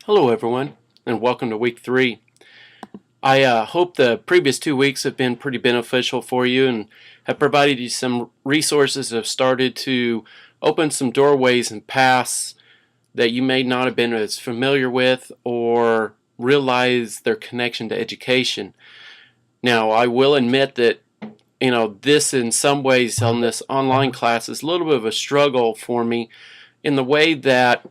Hello everyone, and welcome to week 3. I hope the previous 2 weeks have been pretty beneficial for you and have provided you some resources that have started to open some doorways and paths that you may not have been as familiar with or realize their connection to education. Now, I will admit that this in some ways on this online class is a little bit of a struggle for me in the way that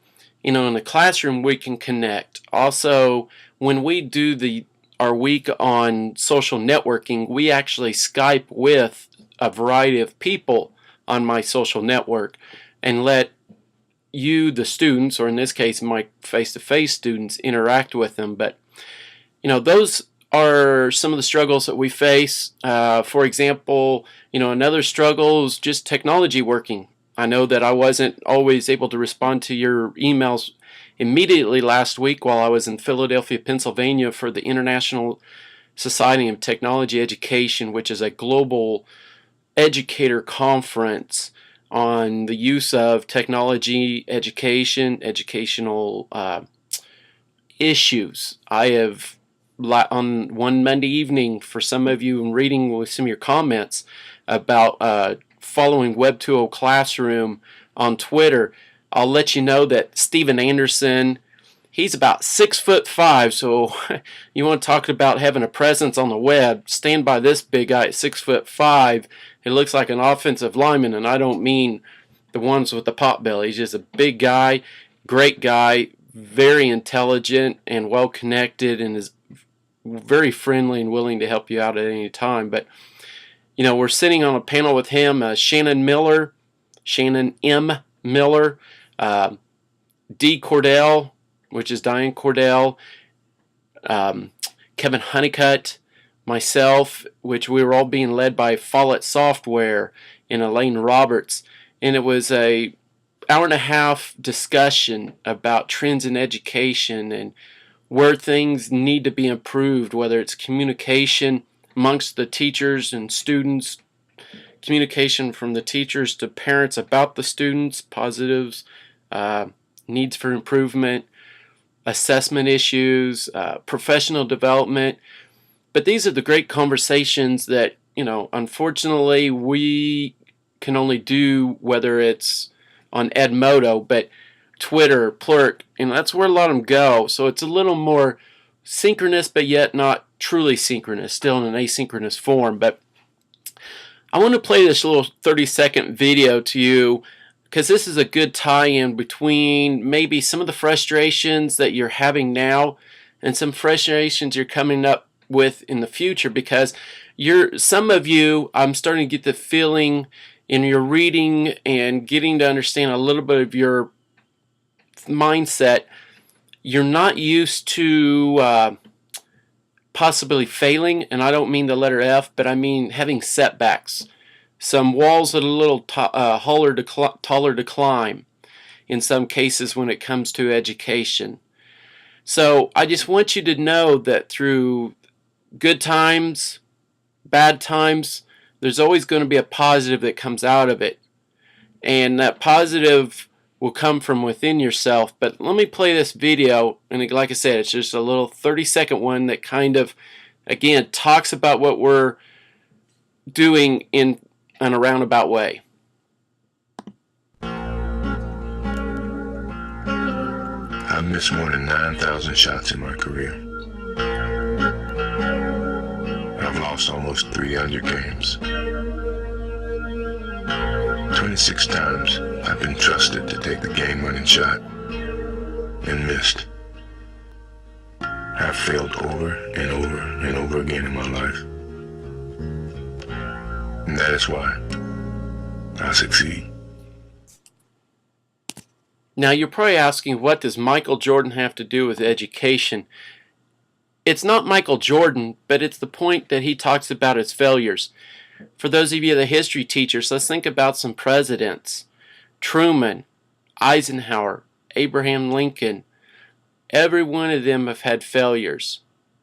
in the classroom we can connect. Also, when we do our week on social networking, we actually Skype with a variety of people on my social network and let you, the students, or in this case my face-to-face students, interact with them. But those are some of the struggles that we face. For example, another struggle is just technology working. I know that I wasn't always able to respond to your emails immediately last week while I was in Philadelphia, Pennsylvania for the International Society of Technology Education, which is a global educator conference on the use of technology education, educational issues. I have, on one Monday evening, for some of you, and reading with some of your comments about following Web 2.0 Classroom on Twitter, I'll let you know that Steven Anderson, he's about 6'5", so you want to talk about having a presence on the web, stand by this big guy at 6'5". He looks like an offensive lineman, and I don't mean the ones with the pot belly. He's just a big guy, great guy, very intelligent and well connected, and is very friendly and willing to help you out at any time. But we're sitting on a panel with him, Shannon M. Miller, D. Cordell, which is Diane Cordell, Kevin Honeycutt, myself, which we were all being led by Follett Software, and Elaine Roberts. And it was a hour-and-a-half discussion about trends in education and where things need to be improved, whether it's communication amongst the teachers and students, communication from the teachers to parents about the students, positives, needs for improvement, assessment issues, professional development. But these are the great conversations that, unfortunately we can only do, whether it's on Edmodo, but Twitter, Plurk, and that's where a lot of them go. So it's a little more synchronous, but yet not truly synchronous, still in an asynchronous form. But I want to play this little 30-second video to you because this is a good tie-in between maybe some of the frustrations that you're having now and some frustrations you're coming up with in the future, because some of you, I'm starting to get the feeling in your reading and getting to understand a little bit of your mindset, you're not used to possibly failing, and I don't mean the letter F, but I mean having setbacks, some walls that are a little taller to climb in some cases when it comes to education. So I just want you to know that through good times, bad times, there's always going to be a positive that comes out of it, and that positive will come from within yourself. But let me play this video, and like I said, it's just a little 30-second one that kind of, again, talks about what we're doing in an roundabout way. I've missed more than 9,000 shots in my career. I've lost almost 300 games. 26 times I've been trusted to take the game-winning shot and missed. I've failed over and over and over again in my life. And that is why I succeed. Now you're probably asking, what does Michael Jordan have to do with education? It's not Michael Jordan, but it's the point that he talks about his failures. For those of you the history teachers, let's think about some presidents. Truman, Eisenhower, Abraham Lincoln. Every one of them have had failures.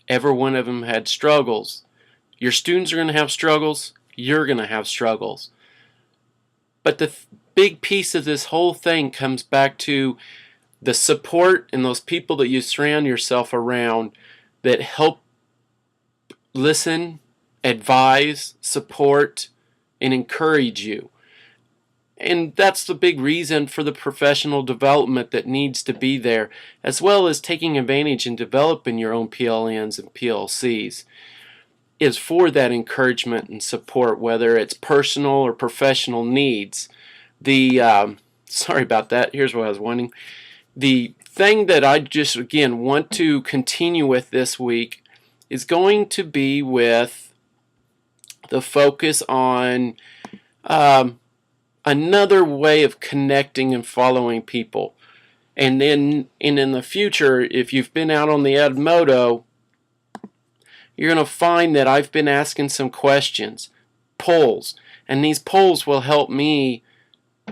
Every one of them had struggles. Your students are going to have struggles. You're going to have struggles. But the big piece of this whole thing comes back to the support and those people that you surround yourself around that help listen, advise, support, and encourage you. And that's the big reason for the professional development that needs to be there, as well as taking advantage and developing your own PLNs and PLCs, is for that encouragement and support, whether it's personal or professional needs. Sorry about that, here's what I was wanting. The thing that I just, again, want to continue with this week is going to be with the focus on another way of connecting and following people. And then in the future, if you've been out on the Edmodo, you're going to find that I've been asking some questions, polls, and these polls will help me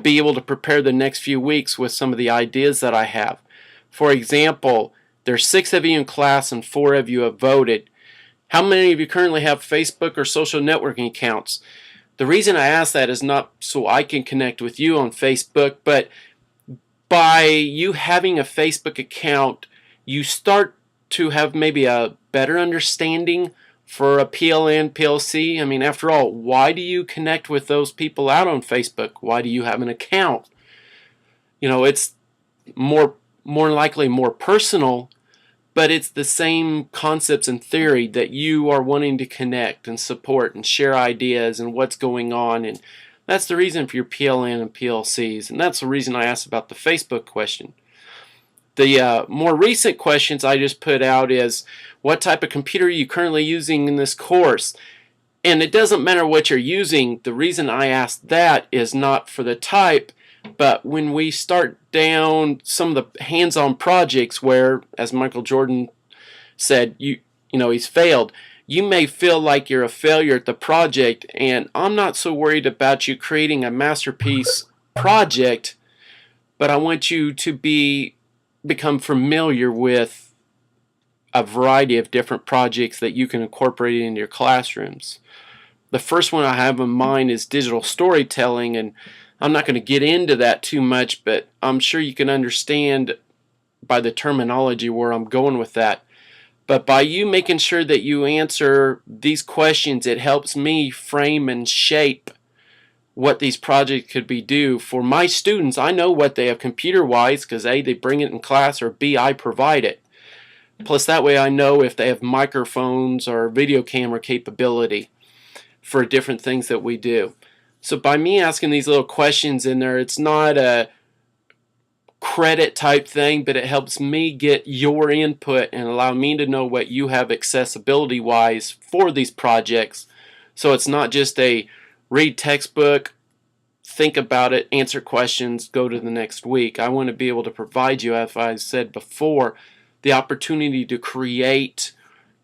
be able to prepare the next few weeks with some of the ideas that I have. For example, there's 6 of you in class and 4 of you have voted. How many of you currently have Facebook or social networking accounts? The reason I ask that is not so I can connect with you on Facebook, but by you having a Facebook account, you start to have maybe a better understanding for a PLN, PLC. I mean, after all, why do you connect with those people out on Facebook? Why do you have an account? You know, it's more likely more personal, but it's the same concepts and theory that you are wanting to connect and support and share ideas and what's going on. And that's the reason for your PLN and PLCs. And that's the reason I asked about the Facebook question. The more recent questions I just put out is, what type of computer are you currently using in this course? And it doesn't matter what you're using. The reason I asked that is not for the type, but when we start down some of the hands-on projects where, as Michael Jordan said, you know he's failed, you may feel like you're a failure at the project, and I'm not so worried about you creating a masterpiece project, but I want you to become familiar with a variety of different projects that you can incorporate into your classrooms. The first one I have in mind is digital storytelling, and I'm not going to get into that too much, but I'm sure you can understand by the terminology where I'm going with that. But by you making sure that you answer these questions, it helps me frame and shape what these projects could be due. For my students, I know what they have computer-wise because A, they bring it in class, or B, I provide it. Plus that way I know if they have microphones or video camera capability for different things that we do. So by me asking these little questions in there, it's not a credit type thing, but it helps me get your input and allow me to know what you have accessibility wise for these projects. So it's not just a read textbook, think about it, answer questions, go to the next week. I want to be able to provide you, as I said before, the opportunity to create,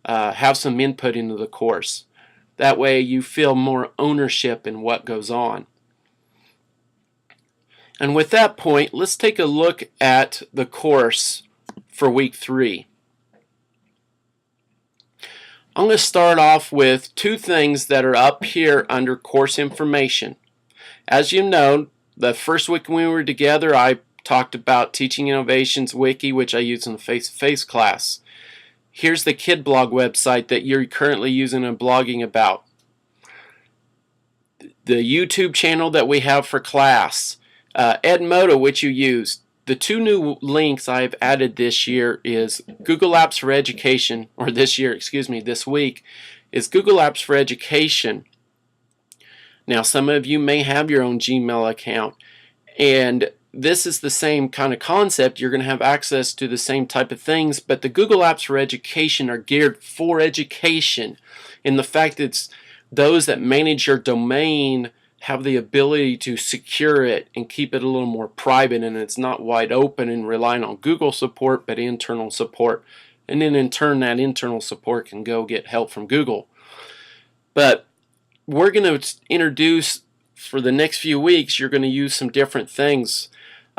have some input into the course. That way you feel more ownership in what goes on. And with that point, let's take a look at the course for week 3. I'm going to start off with 2 things that are up here under course information. As you know, the first week when we were together, I talked about Teaching Innovations Wiki, which I use in the face-to-face class. Here's the kid blog website that you're currently using and blogging about. The YouTube channel that we have for class. Edmodo, which you use. The 2 new links I've added this year is Google Apps for Education, or this week, is Google Apps for Education. Now, some of you may have your own Gmail account, and this is the same kind of concept. You're going to have access to the same type of things, but the Google Apps for Education are geared for education, in the fact that it's those that manage your domain have the ability to secure it and keep it a little more private, and it's not wide open and relying on Google support, but internal support. And then in turn, that internal support can go get help from Google. But we're going to introduce, for the next few weeks, you're going to use some different things.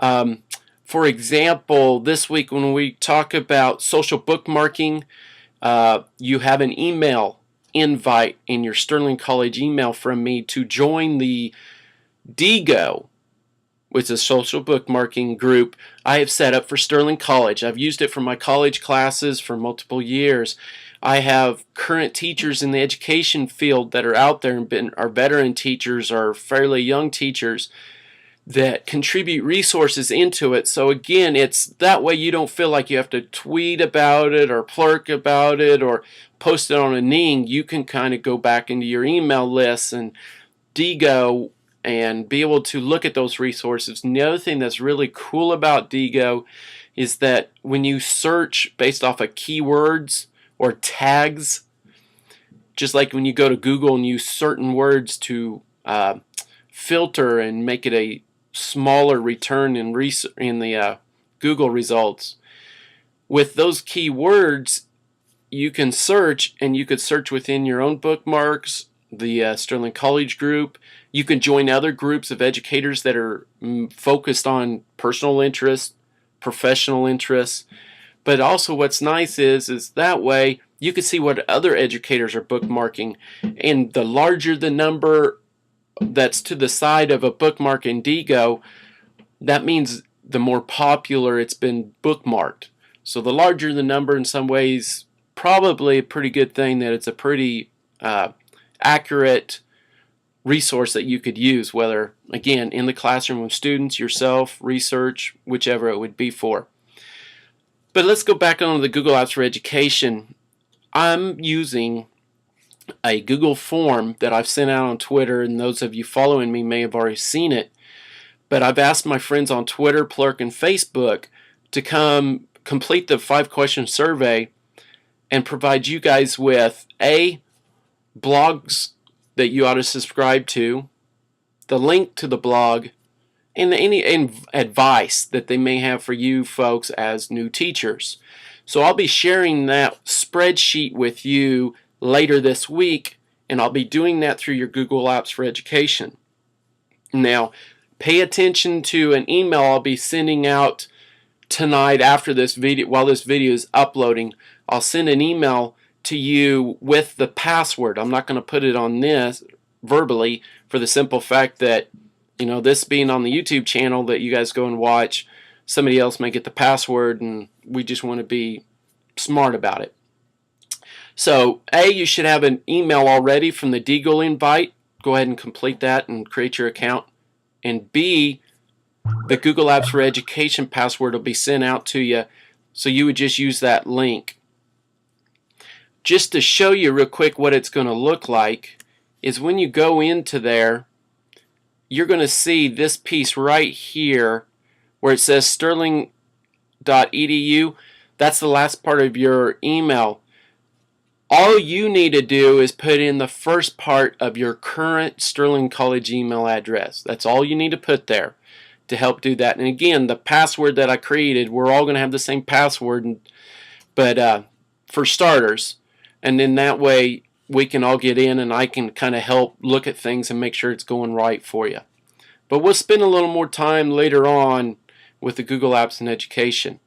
For example, this week when we talk about social bookmarking, you have an email invite in your Sterling College email from me to join the DIGO which is a social bookmarking group I have set up for Sterling College. I've used it for my college classes for multiple years. I have current teachers in the education field that are out there and are veteran teachers or fairly young teachers that contribute resources into it. So again, it's that way you don't feel like you have to tweet about it or plurk about it or post it on a Ning. You can kind of go back into your email lists and Diigo and be able to look at those resources. And the other thing that's really cool about Diigo is that when you search based off of keywords or tags, just like when you go to Google and use certain words to filter and make it a smaller return in the Google results, with those keywords you can search, and you could search within your own bookmarks, the Sterling College group. You can join other groups of educators that are focused on personal interests, professional interests. But also what's nice is that way you can see what other educators are bookmarking. And the larger the number that's to the side of a bookmark in Diigo, that means the more popular it's been bookmarked. So the larger the number, in some ways, probably a pretty good thing that it's a pretty accurate resource that you could use, whether, again, in the classroom with students, yourself, research, whichever it would be for. But let's go back on the Google Apps for Education. I'm using a Google form that I've sent out on Twitter, and those of you following me may have already seen it. But I've asked my friends on Twitter, Plurk, and Facebook to come complete the 5-question survey and provide you guys with blogs that you ought to subscribe to, the link to the blog, and any advice that they may have for you folks as new teachers. So I'll be sharing that spreadsheet with you later this week, and I'll be doing that through your Google Apps for Education. Now, pay attention to an email I'll be sending out tonight after this video. While this video is uploading, I'll send an email to you with the password. I'm not going to put it on this verbally for the simple fact that, you know, this being on the YouTube channel that you guys go and watch, somebody else may get the password, and we just want to be smart about it. So, you should have an email already from the Diigo invite. Go ahead and complete that and create your account. And B, the Google Apps for Education password will be sent out to you, so you would just use that link. Just to show you real quick what it's going to look like is when you go into there, you're going to see this piece right here where it says sterling.edu. That's the last part of your email. All you need to do is put in the first part of your current Sterling College email address. That's all you need to put there to help do that. And again, the password that I created, we're all going to have the same password, but for starters, and then that way we can all get in and I can kind of help look at things and make sure it's going right for you. But we'll spend a little more time later on with the Google Apps in Education.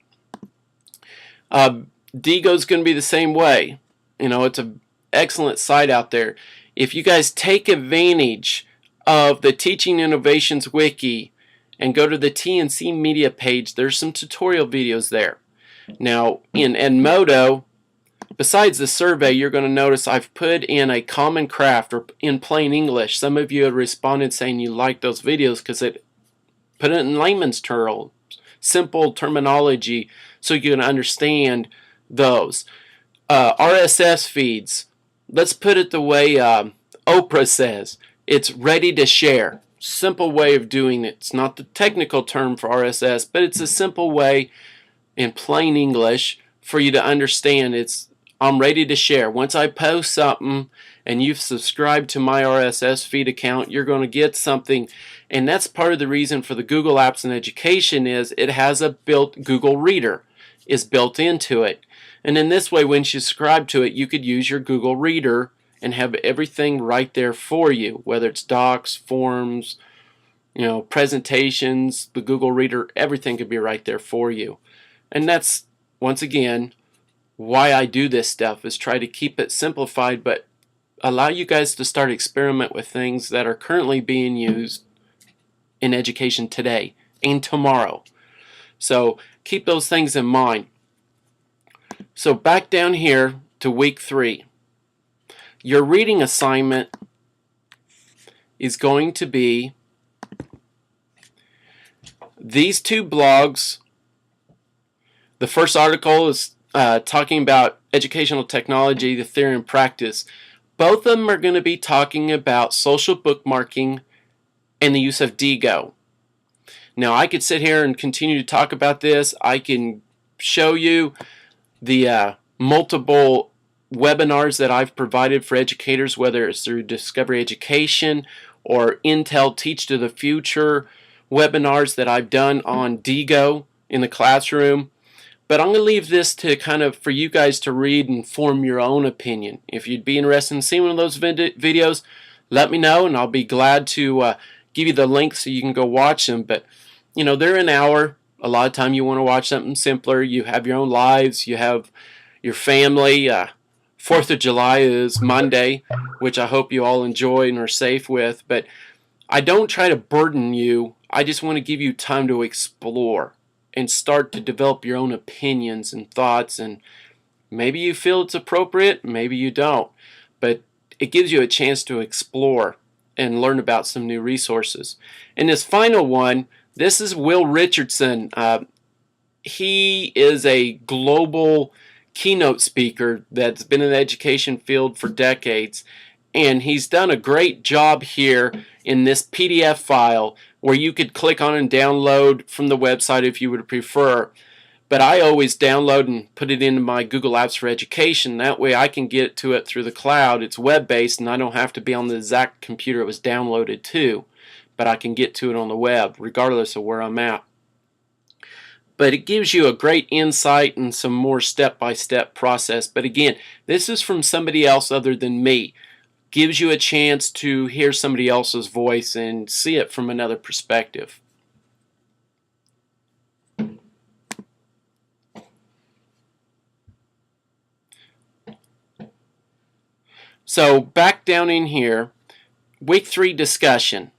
Diigo is going to be the same way. You know, it's an excellent site out there. If you guys take advantage of the Teaching Innovations Wiki and go to the TNC Media page, there's some tutorial videos there. Now, in Edmodo, besides the survey, you're going to notice I've put in a common craft, or in plain English. Some of you had responded saying you like those videos because it put it in layman's terms, simple terminology, so you can understand those. RSS feeds, let's put it the way Oprah says. It's ready to share. Simple way of doing it. It's not the technical term for RSS, but it's a simple way in plain English for you to understand. I'm ready to share. Once I post something and you've subscribed to my RSS feed account, you're going to get something. And that's part of the reason for the Google Apps in Education is it has a built Google Reader is built into it. And in this way, when you subscribe to it, you could use your Google Reader and have everything right there for you, whether it's docs, forms, you know, presentations, the Google Reader, everything could be right there for you. And that's, once again, why I do this stuff, is try to keep it simplified, but allow you guys to start experiment with things that are currently being used in education today and tomorrow. So keep those things in mind. So back down here to week 3. Your reading assignment is going to be these 2 blogs. The first article is talking about educational technology, the theory and practice. Both of them are going to be talking about social bookmarking and the use of DIGO. Now, I could sit here and continue to talk about this. I can show you the multiple webinars that I've provided for educators, whether it's through Discovery Education or Intel Teach to the Future webinars that I've done on DIGO in the classroom. But I'm going to leave this to kind of for you guys to read and form your own opinion. If you'd be interested in seeing one of those videos, let me know, and I'll be glad to give you the link so you can go watch them. But you know, they're an hour. A lot of time you want to watch something simpler. You have your own lives. You have your family. 4th of July is Monday, which I hope you all enjoy and are safe with. But I don't try to burden you. I just want to give you time to explore and start to develop your own opinions and thoughts, and maybe you feel it's appropriate, maybe you don't, but it gives you a chance to explore and learn about some new resources. And this final one, this is Will Richardson. He is a global keynote speaker that's been in the education field for decades, and he's done a great job here in this PDF file where you could click on and download from the website if you would prefer. But I always download and put it into my Google Apps for Education. That way I can get to it through the cloud. It's web-based, and I don't have to be on the exact computer it was downloaded to. But I can get to it on the web, regardless of where I'm at. But it gives you a great insight and some more step-by-step process. But again, this is from somebody else other than me. Gives you a chance to hear somebody else's voice and see it from another perspective. So back down in here, week 3 discussion.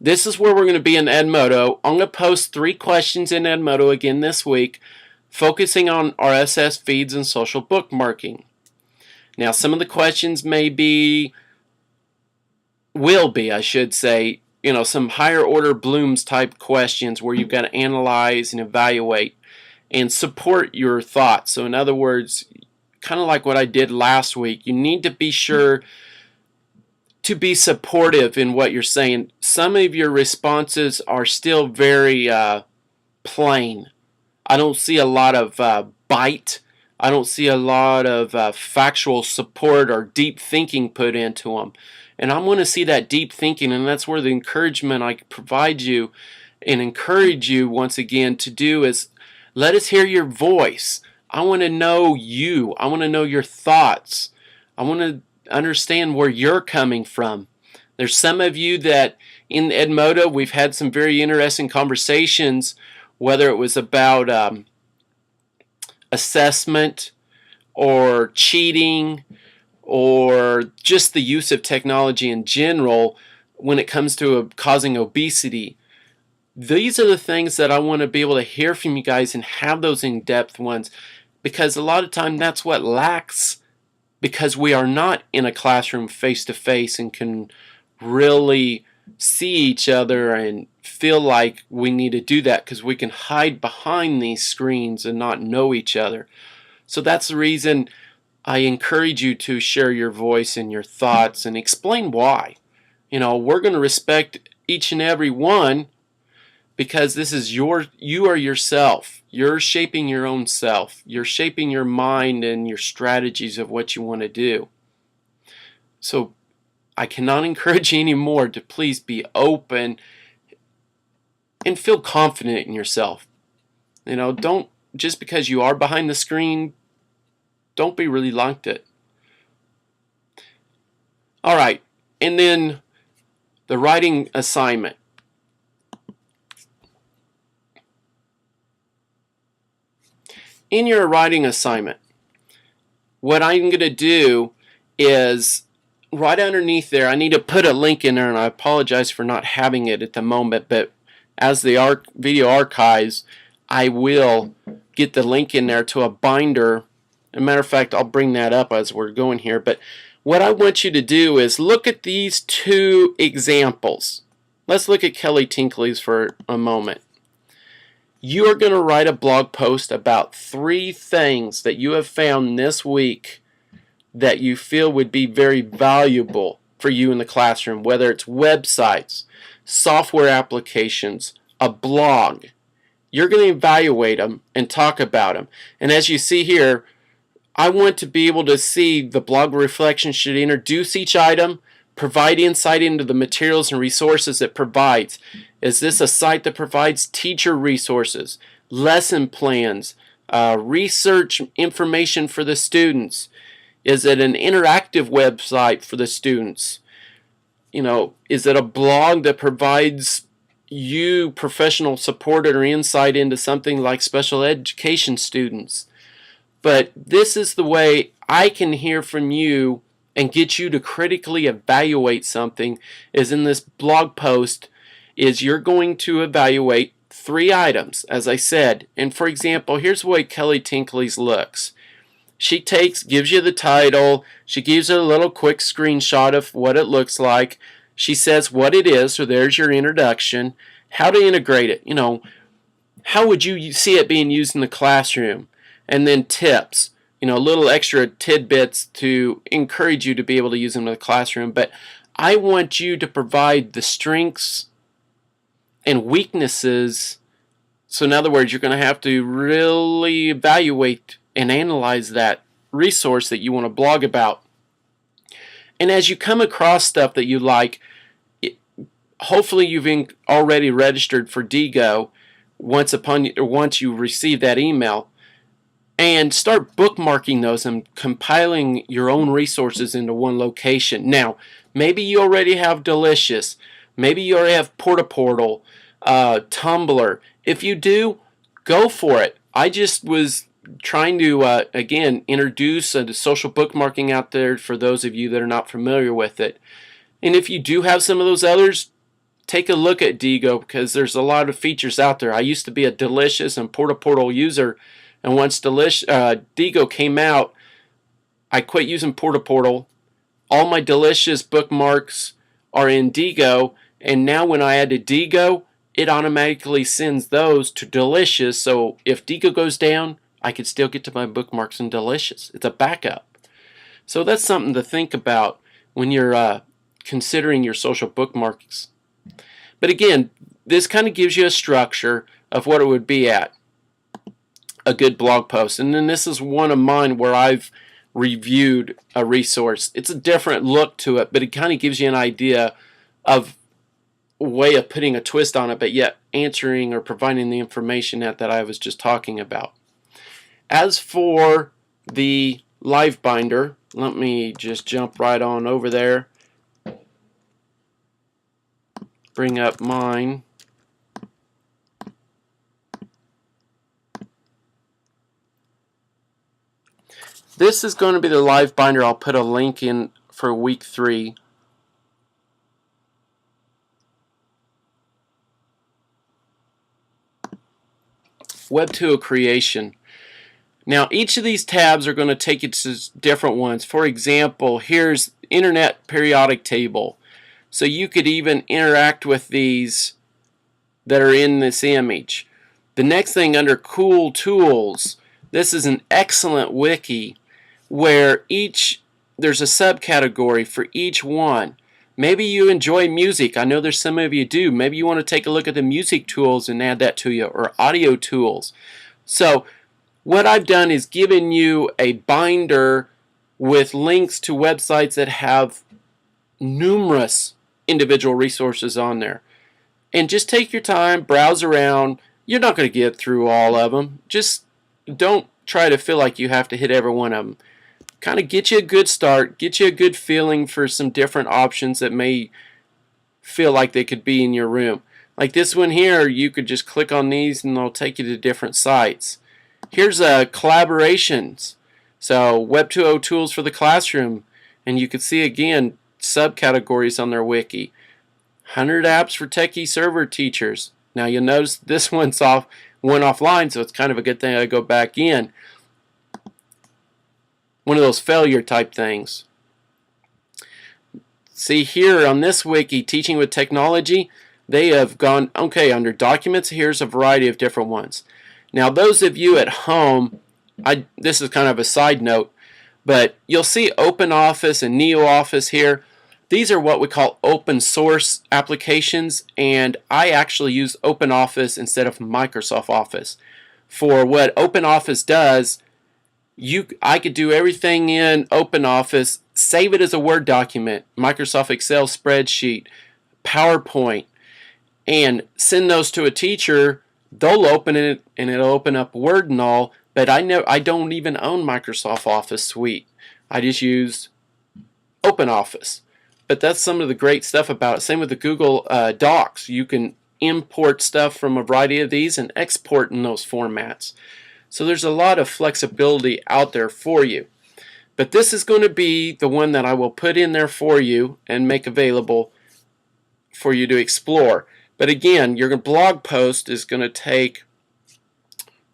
This is where we're going to be in Edmodo. I'm going to post 3 questions in Edmodo again this week, focusing on RSS feeds and social bookmarking. Now, some of the questions will be, I should say, you know, some higher order Bloom's type questions where you've got to analyze and evaluate and support your thoughts. So in other words, kind of like what I did last week, you need to be sure to be supportive in what you're saying. Some of your responses are still very plain. I don't see a lot of bite. I don't see a lot of factual support or deep thinking put into them. And I'm going to see that deep thinking, and that's where the encouragement I provide you and encourage you once again to do is let us hear your voice. I want to know you. I want to know your thoughts. I want to understand where you're coming from. There's some of you that in Edmodo we've had some very interesting conversations, whether it was about assessment or cheating or just the use of technology in general when it comes to causing obesity. These are the things that I want to be able to hear from you guys and have those in-depth ones, because a lot of time that's what lacks, because we are not in a classroom face-to-face and can really see each other and feel like we need to do that, because we can hide behind these screens and not know each other. So that's the reason I encourage you to share your voice and your thoughts and explain why. You know, we're going to respect each and every one, because this is you are yourself. You're shaping your own self. You're shaping your mind and your strategies of what you want to do. So I cannot encourage you anymore to please be open and feel confident in yourself. You know, don't, just because you are behind the screen, don't be really like it. All right, and then the writing assignment. In your writing assignment, what I'm going to do is right underneath there, I need to put a link in there, and I apologize for not having it at the moment, but as the video archives, I will get the link in there to a binder. As a matter of fact, I'll bring that up as we're going here, but what I want you to do is look at these two examples. Let's look at Kelly Tinkley's for a moment. You are going to write a blog post about 3 things that you have found this week that you feel would be very valuable for you in the classroom, whether it's websites, software applications, a blog. You're going to evaluate them and talk about them. And as you see here, I want to be able to see the blog reflection should introduce each item, provide insight into the materials and resources it provides. Is this a site that provides teacher resources, lesson plans, research information for the students? Is it an interactive website for the students? Is it a blog that provides you professional support or insight into something like special education students? But this is the way I can hear from you and get you to critically evaluate something, is in this blog post, is you're going to evaluate 3 items, as I said. And for example, here's the way Kelly Tinkley's looks. She gives you the title, she gives you a little quick screenshot of what it looks like, she says what it is, so there's your introduction, how to integrate it, how would you see it being used in the classroom, and then tips, little extra tidbits to encourage you to be able to use them in the classroom. But I want you to provide the strengths and weaknesses. So in other words, you're going to have to really evaluate and analyze that resource that you want to blog about. And as you come across stuff that you like, hopefully you've already registered for Diigo once you receive that email, and start bookmarking those and compiling your own resources into one location. Now, maybe you already have Delicious, maybe you already have Portal, Tumblr. If you do, go for it. I just was trying to, again, introduce the social bookmarking out there for those of you that are not familiar with it. And if you do have some of those others, take a look at Diigo, because there's a lot of features out there. I used to be a Delicious and Portal user, and once Diigo came out, I quit using Portal. All my Delicious bookmarks are in Diigo, and now when I add to Diigo, it automatically sends those to Delicious, so if Diigo goes down, I could still get to my bookmarks in Delicious. It's a backup. So that's something to think about when you're considering your social bookmarks. But again, this kind of gives you a structure of what it would be at a good blog post. And then this is one of mine where I've reviewed a resource. It's a different look to it, but it kind of gives you an idea of a way of putting a twist on it, but yet answering or providing the information that I was just talking about. As for the live binder, let me just jump right on over there. Bring up mine. This is going to be the live binder. I'll put a link in for week 3. Web 2.0 creation. Now each of these tabs are going to take you to different ones. For example, here's Internet Periodic Table. So you could even interact with these that are in this image. The next thing under Cool Tools, this is an excellent wiki where there's a subcategory for each one. Maybe you enjoy music. I know there's some of you do. Maybe you want to take a look at the music tools and add that to you, or audio tools. So what I've done is given you a binder with links to websites that have numerous individual resources on there. And just take your time, browse around. You're not going to get through all of them. Just don't try to feel like you have to hit every one of them. Kind of get you a good start, get you a good feeling for some different options that may feel like they could be in your room. Like this one here, you could just click on these and they'll take you to different sites. Here's collaborations. So Web 2.0 tools for the classroom. And you can see again subcategories on their wiki. 100 apps for techie server teachers. Now you'll notice this went offline, so it's kind of a good thing I go back in. One of those failure type things. See here on this wiki, Teaching with Technology, they have gone, okay, under documents, here's a variety of different ones. Now those of you at home, this is kind of a side note, but you'll see OpenOffice and NeoOffice here. These are what we call open source applications, and I actually use OpenOffice instead of Microsoft Office. For what OpenOffice does, I could do everything in OpenOffice, save it as a Word document, Microsoft Excel spreadsheet, PowerPoint, and send those to a teacher. They'll open it and it'll open up Word and all, but I don't even own Microsoft Office Suite. I just use OpenOffice. But that's some of the great stuff about it. Same with the Google Docs. You can import stuff from a variety of these and export in those formats. So there's a lot of flexibility out there for you. But this is going to be the one that I will put in there for you and make available for you to explore. But again, your blog post is going to take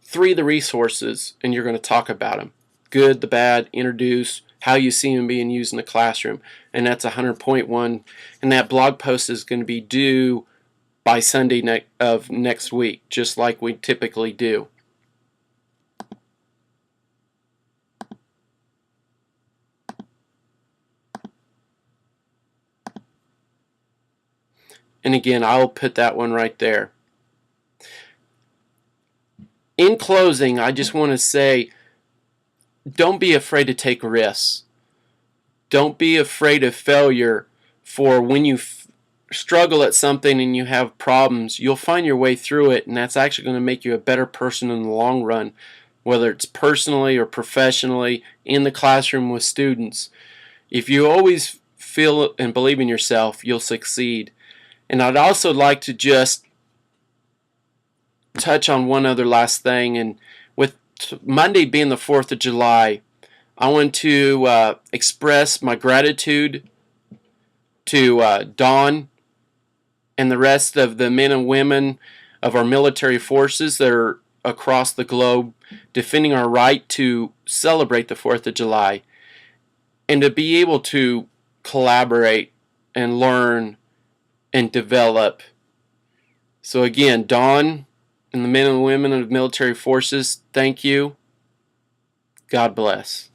3 of the resources and you're going to talk about them. Good, the bad, introduce, how you see them being used in the classroom. And that's 100.1. And that blog post is going to be due by Sunday of next week, just like we typically do. And again, I'll put that one right there. In closing, I just want to say, don't be afraid to take risks. Don't be afraid of failure. For when you struggle at something and you have problems, you'll find your way through it, and that's actually going to make you a better person in the long run, whether it's personally or professionally, in the classroom with students. If you always feel and believe in yourself, you'll succeed. And I'd also like to just touch on one other last thing. And with Monday being the 4th of July, I want to express my gratitude to Dawn and the rest of the men and women of our military forces that are across the globe defending our right to celebrate the 4th of July and to be able to collaborate and learn and develop. So again, Dawn and the men and women of military forces, thank you. God bless.